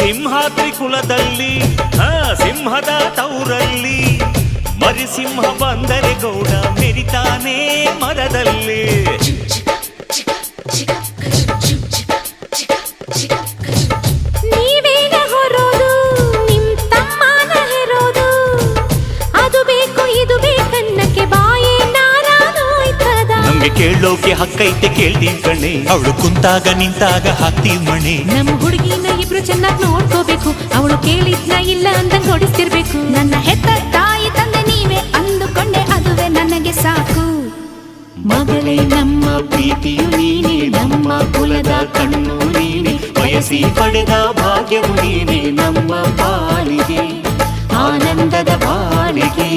ಸಿಂಹಾದ್ರಿ ಕುಲದಲ್ಲಿ ಸಿಂಹದ ತೌರಲ್ಲಿ ಮರಿಸಿಂಹ ಬಂದರೆ ಗೌಡ ಮೆರಿತಾನೆ ಮರದಲ್ಲಿ. ನೀವೇನ ಹೊರೋದು ನಿಮ್ ತಮ್ಮನ ಹೆರೋದು, ಅದು ಬೇಕು ಇದು ಬೇಕನ್ನಕ್ಕೆ ಬಾಯೇ ನಾರಾನೋಯ್ತದ. ನಮ್ಗೆ ಕೇಳೋಕೆ ಹಕ್ಕೈತೆ ಕೇಳ್ತೀವಿ ಕಣೆ, ಅವಳು ಕುಂತಾಗ ನಿಂತಾಗ ಹಾಕ್ತೀವಿ ಮಣೆ. ನಮ್ ಹುಡುಗಿನ ಇಬ್ರು ಚೆನ್ನಾಗಿ ನೋಡ್ಕೋಬೇಕು, ಅವಳು ಕೇಳಿದ್ನ ಇಲ್ಲ ಅಂದಂಗ್ ಹೊಡಿಸ್ತಿರ್ಬೇಕು. ನನ್ನ ಹೆತ್ತ ತಾಯಿ ತಂದೆ ನೀವೇ ಅಂದುಕೊಂಡೆ ಅದುವೇ ನನಗೆ ಸಾಕು. ಮಗಳೇ ನಮ್ಮ ಪ್ರೀತಿಯು ನೀನೆ, ನಮ್ಮ ಕುಲದ ಕಣ್ಣು ನೀನೆ, ಬಯಸಿ ಪಡೆದ ಭಾಗ್ಯವು ನೀನೆ ನಮ್ಮ ಬಾಳಿಗೆ, ಆನಂದದ ಬಾಳಿಗೆ.